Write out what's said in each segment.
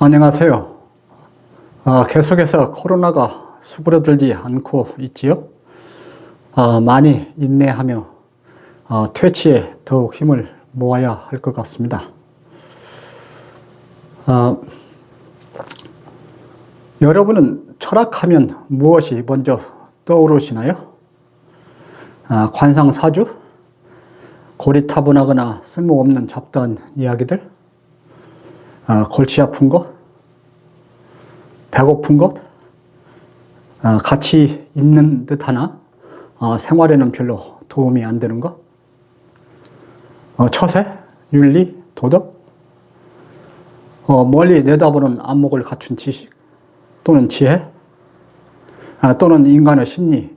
안녕하세요. 계속해서 코로나가 수그러들지 않고 있지요. 많이 인내하며 퇴치에 더욱 힘을 모아야 할 것 같습니다. 여러분은 철학하면 무엇이 먼저 떠오르시나요? 관상사주? 고리타분하거나 쓸모없는 잡다한 이야기들? 골치 아픈 것? 배고픈 것? 가치 있는 듯 하나 생활에는 별로 도움이 안 되는 것? 처세? 윤리? 도덕? 멀리 내다보는 안목을 갖춘 지식 또는 지혜? 또는 인간의 심리,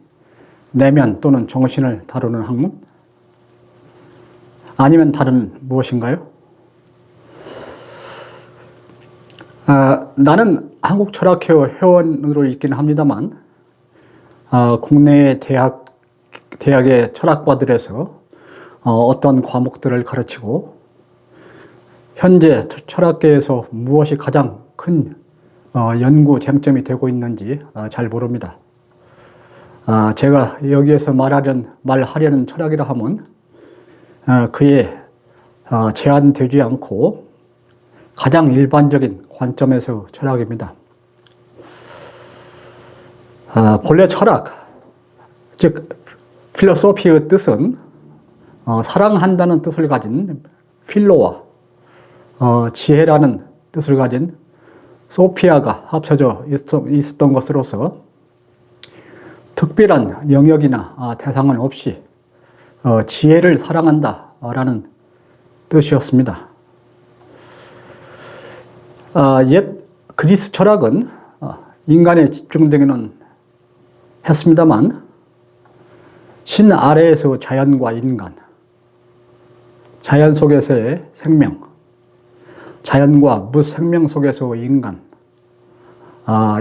내면 또는 정신을 다루는 학문? 아니면 다른 무엇인가요? 나는 한국철학회 회원으로 있긴 합니다만 국내 대학의 철학과들에서 어떤 과목들을 가르치고 현재 철학계에서 무엇이 가장 큰 연구 쟁점이 되고 있는지 잘 모릅니다. 제가 여기에서 말하려는 철학이라 하면 그에 제한되지 않고 가장 일반적인 관점에서 철학입니다. 본래 철학, 즉 필로소피의 뜻은 사랑한다는 뜻을 가진 필로와 지혜라는 뜻을 가진 소피아가 합쳐져 있었던 것으로서 특별한 영역이나 대상은 없이 지혜를 사랑한다라는 뜻이었습니다. 옛 그리스 철학은 인간에 집중되기는 했습니다만 신 아래에서 자연과 인간, 자연 속에서의 생명, 자연과 무생명 속에서 인간,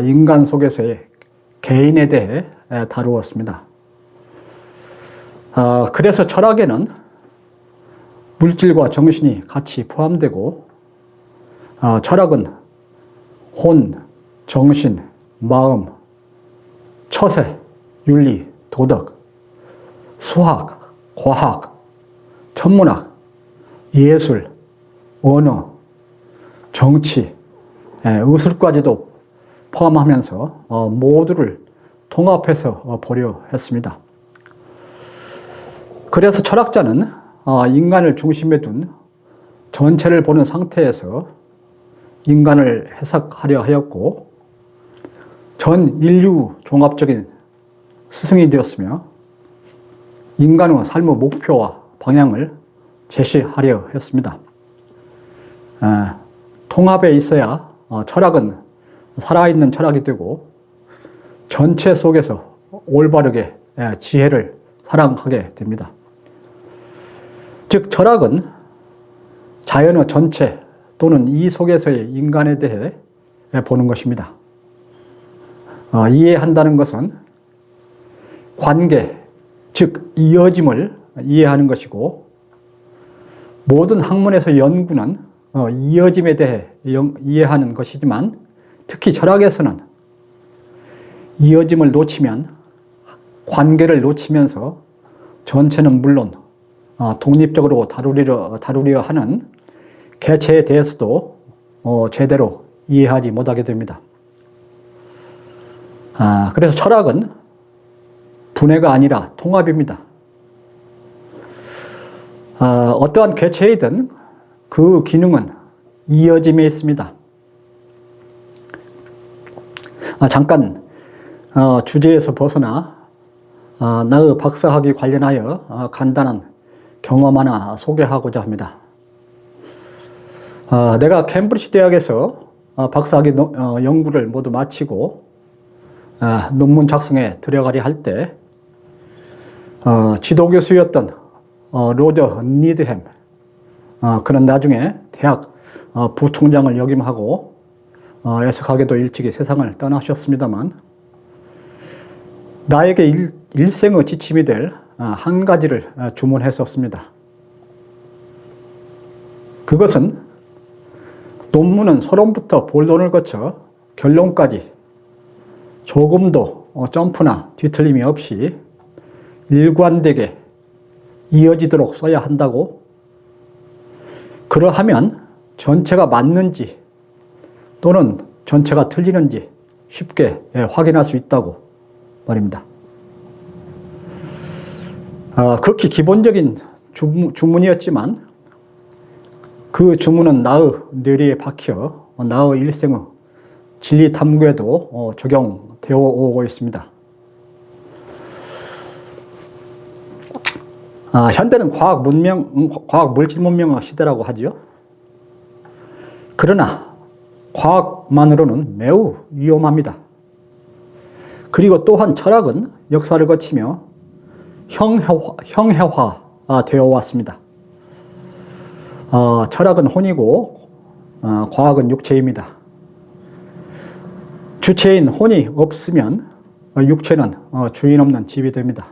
인간 속에서의 개인에 대해 다루었습니다. 그래서 철학에는 물질과 정신이 같이 포함되고 철학은 혼, 정신, 마음, 처세, 윤리, 도덕, 수학, 과학, 천문학, 예술, 언어, 정치, 의술까지도 포함하면서 모두를 통합해서 보려 했습니다. 그래서 철학자는 인간을 중심에 둔 전체를 보는 상태에서 인간을 해석하려 하였고 전 인류 종합적인 스승이 되었으며 인간의 삶의 목표와 방향을 제시하려 했습니다. 통합에 있어야 철학은 살아있는 철학이 되고 전체 속에서 올바르게 지혜를 사랑하게 됩니다. 즉 철학은 자연의 전체 또는 이 속에서의 인간에 대해 보는 것입니다. 이해한다는 것은 관계, 즉 이어짐을 이해하는 것이고 모든 학문에서 연구는 이어짐에 대해 이해하는 것이지만 특히 철학에서는 이어짐을 놓치면 관계를 놓치면서 전체는 물론 독립적으로 다루려 하는 개체에 대해서도 제대로 이해하지 못하게 됩니다. 그래서 철학은 분해가 아니라 통합입니다. 어떠한 개체이든 그 기능은 이어짐에 있습니다. 잠깐 주제에서 벗어나 나의 박사학위 관련하여 간단한 경험 하나 소개하고자 합니다. 내가 캠브리지 대학에서 박사학위 연구를 모두 마치고 논문 작성에 들어가려 할 때 지도교수였던 로저 니드햄, 그는 나중에 대학 부총장을 역임하고 애석하게도 일찍이 세상을 떠나셨습니다만 나에게 일생의 지침이 될 한 가지를 주문했었습니다. 그것은 논문은 서론부터 본론을 거쳐 결론까지 조금도 점프나 뒤틀림이 없이 일관되게 이어지도록 써야 한다고. 그러하면 전체가 맞는지 또는 전체가 틀리는지 쉽게 확인할 수 있다고 말입니다. 극히 기본적인 주문이었지만 그 주문은 나의 뇌리에 박혀 나의 일생의 진리 탐구에도 적용되어 오고 있습니다. 현대는 과학 물질 문명의 시대라고 하죠. 그러나 과학만으로는 매우 위험합니다. 그리고 또한 철학은 역사를 거치며 형해화되어 왔습니다. 철학은 혼이고 과학은 육체입니다. 주체인 혼이 없으면 육체는 주인 없는 집이 됩니다.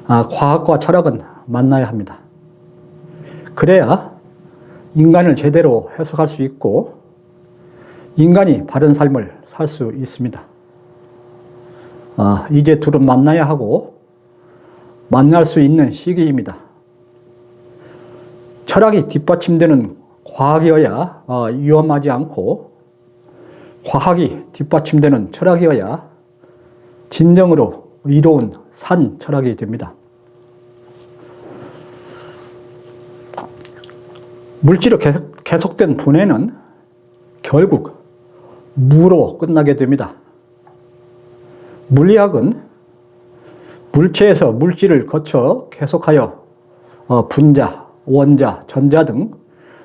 과학과 철학은 만나야 합니다. 그래야 인간을 제대로 해석할 수 있고 인간이 바른 삶을 살 수 있습니다. 이제 둘은 만나야 하고 만날 수 있는 시기입니다. 철학이 뒷받침되는 과학이어야 위험하지 않고 과학이 뒷받침되는 철학이어야 진정으로 이로운 산 철학이 됩니다. 물질로 계속된 분해는 결국 무로 끝나게 됩니다. 물리학은 물체에서 물질을 거쳐 계속하여 분자, 원자, 전자 등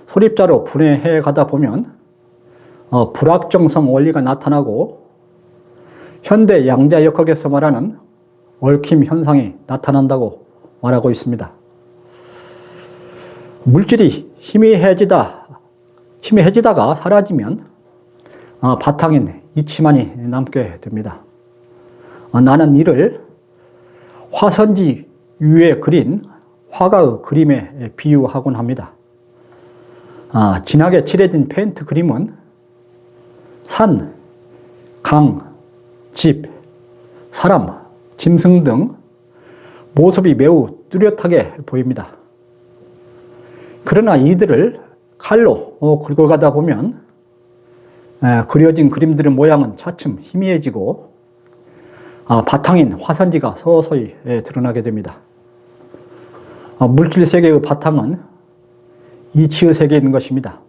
소립자로 분해해 가다 보면 불확정성 원리가 나타나고 현대 양자역학에서 말하는 얽힘 현상이 나타난다고 말하고 있습니다. 물질이 희미해지다가 사라지면 바탕인 이치만이 남게 됩니다. 나는 이를 화선지 위에 그린 화가의 그림에 비유하곤 합니다. 진하게 칠해진 페인트 그림은 산, 강, 집, 사람, 짐승 등 모습이 매우 뚜렷하게 보입니다. 그러나 이들을 칼로 긁어가다 보면 그려진 그림들의 모양은 차츰 희미해지고 바탕인 화선지가 서서히 드러나게 됩니다. 물질 세계의 바탕은 이치의 세계인 것입니다.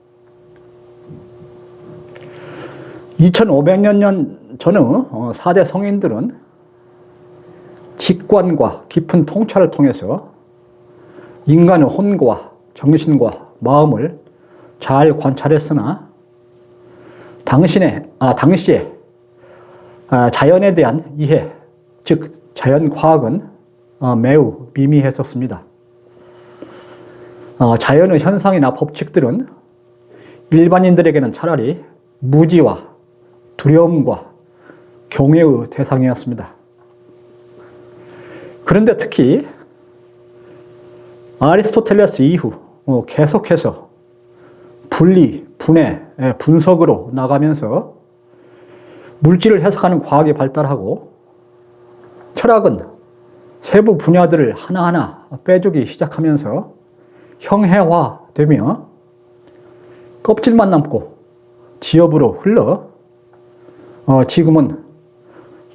2500년 전의 4대 성인들은 직관과 깊은 통찰을 통해서 인간의 혼과 정신과 마음을 잘 관찰했으나 당시에 자연에 대한 이해, 즉 자연과학은 매우 미미했었습니다. 자연의 현상이나 법칙들은 일반인들에게는 차라리 무지와 두려움과 경외의 대상이었습니다. 그런데 특히 아리스토텔레스 이후 계속해서 분리, 분해, 분석으로 나가면서 물질을 해석하는 과학이 발달하고 철학은 세부 분야들을 하나하나 빼주기 시작하면서 형해화되며 껍질만 남고 지엽으로 흘러 지금은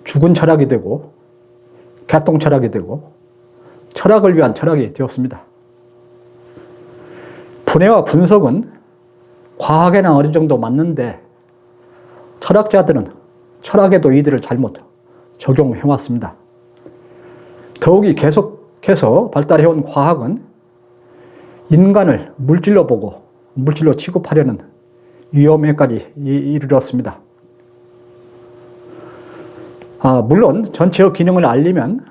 죽은 철학이 되고 개똥 철학이 되고 철학을 위한 철학이 되었습니다. 분해와 분석은 과학에는 어느 정도 맞는데 철학자들은 철학에도 이들을 잘못 적용해왔습니다. 더욱이 계속해서 발달해온 과학은 인간을 물질로 보고 물질로 취급하려는 위험에까지 이르렀습니다. 물론 전체의 기능을 알려면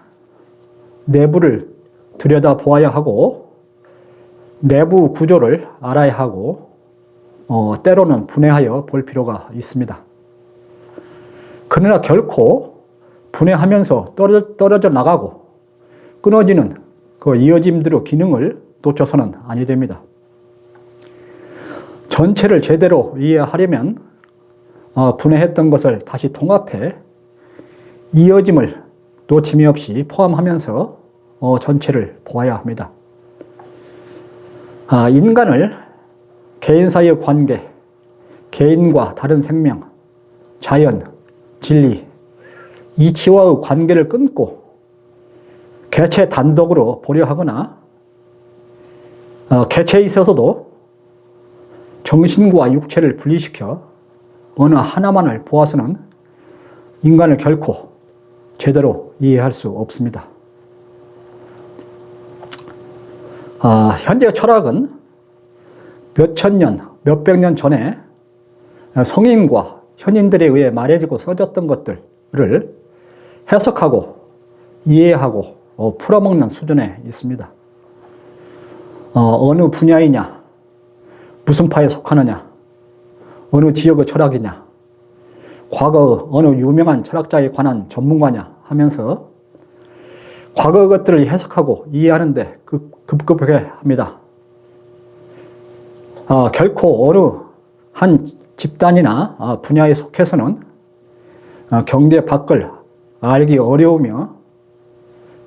내부를 들여다보아야 하고 내부 구조를 알아야 하고 때로는 분해하여 볼 필요가 있습니다. 그러나 결코 분해하면서 떨어져 나가고 끊어지는 그 이어짐들의 기능을 놓쳐서는 아니 됩니다. 전체를 제대로 이해하려면 분해했던 것을 다시 통합해 이어짐을 놓침이 없이 포함하면서 전체를 보아야 합니다. 인간을 개인 사이의 관계, 개인과 다른 생명, 자연, 진리, 이치와의 관계를 끊고 개체 단독으로 보려 하거나 개체에 있어서도 정신과 육체를 분리시켜 어느 하나만을 보아서는 인간을 결코 제대로 이해할 수 없습니다. 현재 철학은 몇천 년, 몇백 년 전에 성인과 현인들에 의해 말해지고 써졌던 것들을 해석하고 이해하고 풀어먹는 수준에 있습니다. 어느 분야이냐, 무슨 파에 속하느냐, 어느 지역의 철학이냐, 과거 어느 유명한 철학자에 관한 전문가냐 하면서 과거의 것들을 해석하고 이해하는데 급급하게 합니다. 결코 어느 한 집단이나 분야에 속해서는 경계 밖을 알기 어려우며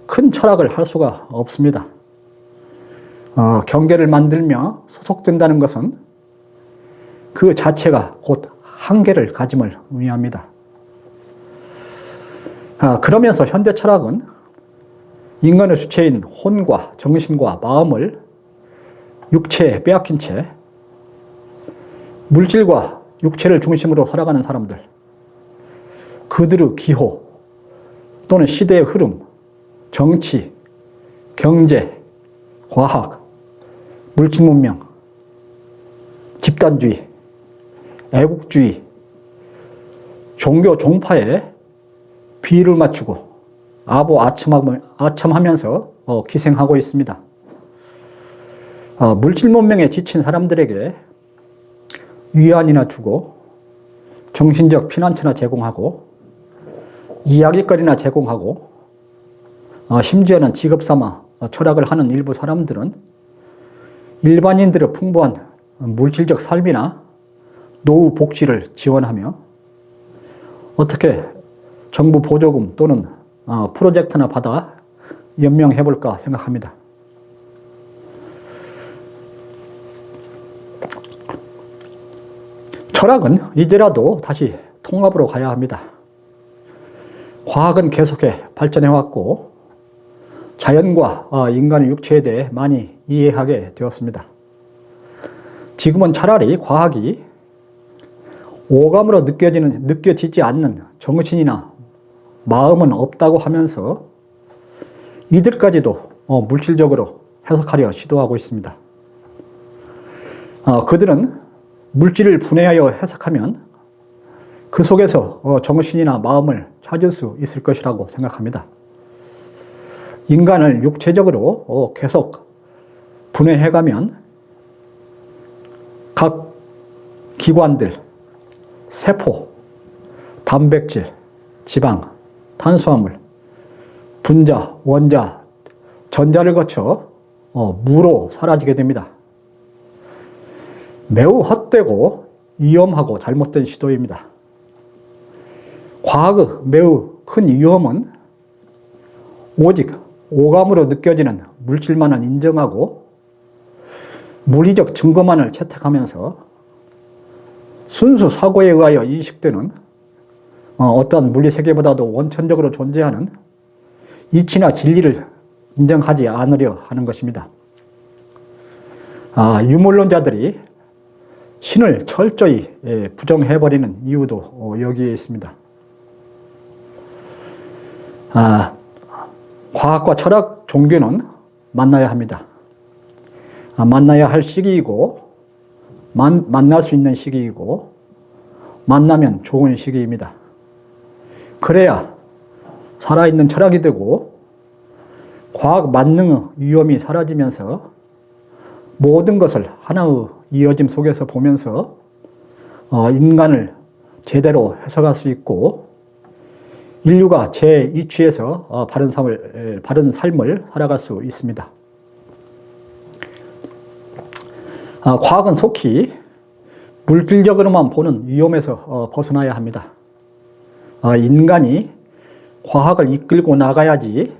큰 철학을 할 수가 없습니다. 경계를 만들며 소속된다는 것은 그 자체가 곧 한계를 가짐을 의미합니다. 그러면서 현대 철학은 인간의 주체인 혼과 정신과 마음을 육체에 빼앗긴 채 물질과 육체를 중심으로 살아가는 사람들, 그들의 기호 또는 시대의 흐름, 정치, 경제, 과학, 물질문명, 집단주의, 애국주의, 종교 종파에 비를 맞추고 아첨하면서 기생하고 있습니다. 물질문명에 지친 사람들에게 위안이나 주고 정신적 피난처나 제공하고 이야기거리나 제공하고 심지어는 직업 삼아 철학을 하는 일부 사람들은 일반인들의 풍부한 물질적 삶이나 노후 복지를 지원하며 어떻게 정부 보조금 또는 프로젝트나 받아 연명해볼까 생각합니다. 철학은 이제라도 다시 통합으로 가야 합니다. 과학은 계속해 발전해왔고 자연과 인간의 육체에 대해 많이 이해하게 되었습니다. 지금은 차라리 과학이 오감으로 느껴지지 않는 정신이나 마음은 없다고 하면서 이들까지도 물질적으로 해석하려 시도하고 있습니다. 그들은 물질을 분해하여 해석하면 그 속에서 정신이나 마음을 찾을 수 있을 것이라고 생각합니다. 인간을 육체적으로 계속 분해해가면 각 기관들, 세포, 단백질, 지방, 탄수화물, 분자, 원자, 전자를 거쳐 무로 사라지게 됩니다. 매우 헛되고 위험하고 잘못된 시도입니다. 과학의 매우 큰 위험은 오직 오감으로 느껴지는 물질만을 인정하고 물리적 증거만을 채택하면서 순수 사고에 의하여 인식되는 어떠한 물리세계보다도 원천적으로 존재하는 이치나 진리를 인정하지 않으려 하는 것입니다. 유물론자들이 신을 철저히 부정해버리는 이유도 여기에 있습니다. 과학과 철학, 종교는 만나야 합니다. 만나야 할 시기이고 만날 수 있는 시기이고 만나면 좋은 시기입니다. 그래야 살아있는 철학이 되고 과학 만능의 위험이 사라지면서 모든 것을 하나의 이어짐 속에서 보면서 인간을 제대로 해석할 수 있고 인류가 제 이치에서 바른 삶을 살아갈 수 있습니다. 과학은 속히 물질적으로만 보는 위험에서 벗어나야 합니다. 인간이 과학을 이끌고 나가야지,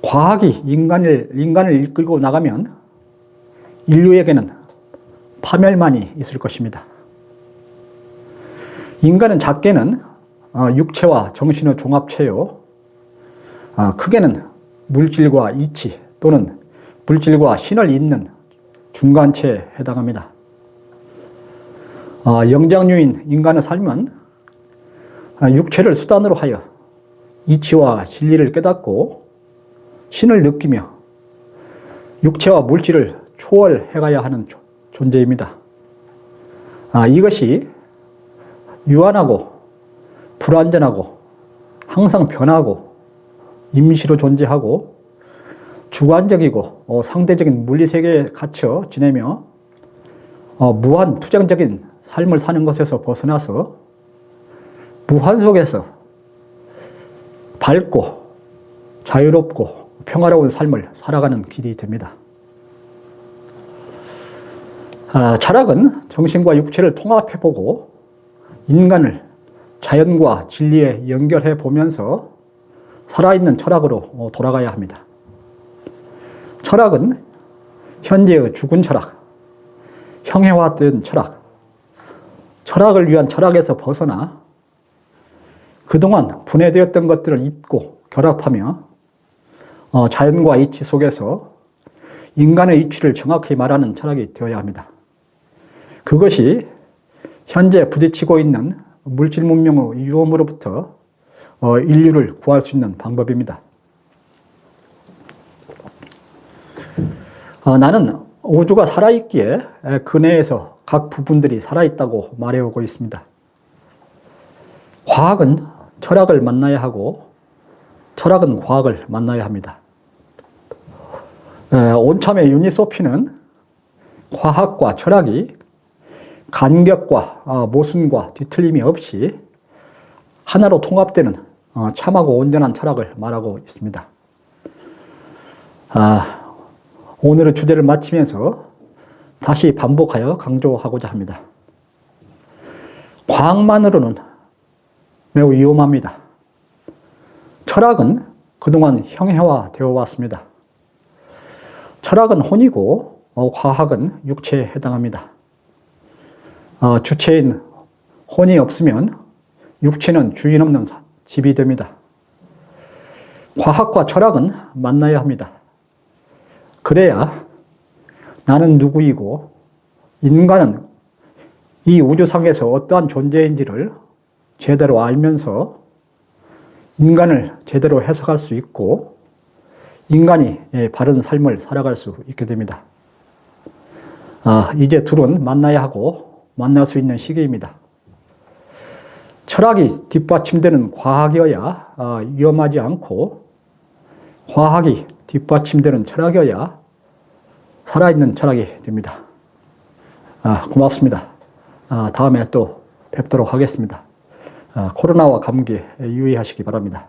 과학이 인간을 이끌고 나가면 인류에게는 파멸만이 있을 것입니다. 인간은 작게는 육체와 정신의 종합체요, 크게는 물질과 이치 또는 물질과 신을 잇는 중간체에 해당합니다. 영장류인 인간의 삶은 육체를 수단으로 하여 이치와 진리를 깨닫고 신을 느끼며 육체와 물질을 초월해가야 하는 존재입니다. 이것이 유한하고 불완전하고 항상 변하고 임시로 존재하고 주관적이고 상대적인 물리세계에 갇혀 지내며 무한 투쟁적인 삶을 사는 것에서 벗어나서 무한 속에서 밝고 자유롭고 평화로운 삶을 살아가는 길이 됩니다. 철학은 정신과 육체를 통합해보고 인간을 자연과 진리에 연결해 보면서 살아있는 철학으로 돌아가야 합니다. 철학은 현재의 죽은 철학, 형해화된 철학, 철학을 위한 철학에서 벗어나 그동안 분해되었던 것들을 잊고 결합하며 자연과 이치 속에서 인간의 이치를 정확히 말하는 철학이 되어야 합니다. 그것이 현재 부딪히고 있는 물질 문명의 위험으로부터 인류를 구할 수 있는 방법입니다. 나는 우주가 살아있기에 그 내에서 각 부분들이 살아있다고 말해오고 있습니다. 과학은 철학을 만나야 하고 철학은 과학을 만나야 합니다. 온참의 유니소피는 과학과 철학이 간격과 모순과 뒤틀림이 없이 하나로 통합되는 참하고 온전한 철학을 말하고 있습니다. 오늘의 주제를 마치면서 다시 반복하여 강조하고자 합니다. 과학만으로는 매우 위험합니다. 철학은 그동안 형해화되어 왔습니다. 철학은 혼이고 과학은 육체에 해당합니다. 주체인 혼이 없으면 육체는 주인 없는 집이 됩니다. 과학과 철학은 만나야 합니다. 그래야 나는 누구이고 인간은 이 우주상에서 어떠한 존재인지를 제대로 알면서 인간을 제대로 해석할 수 있고 인간이 바른 삶을 살아갈 수 있게 됩니다. 이제 둘은 만나야 하고 만날 수 있는 시기입니다. 철학이 뒷받침되는 과학이어야 위험하지 않고 과학이 뒷받침되는 철학이어야 살아있는 철학이 됩니다. 고맙습니다. 다음에 또 뵙도록 하겠습니다. 코로나와 감기에 유의하시기 바랍니다.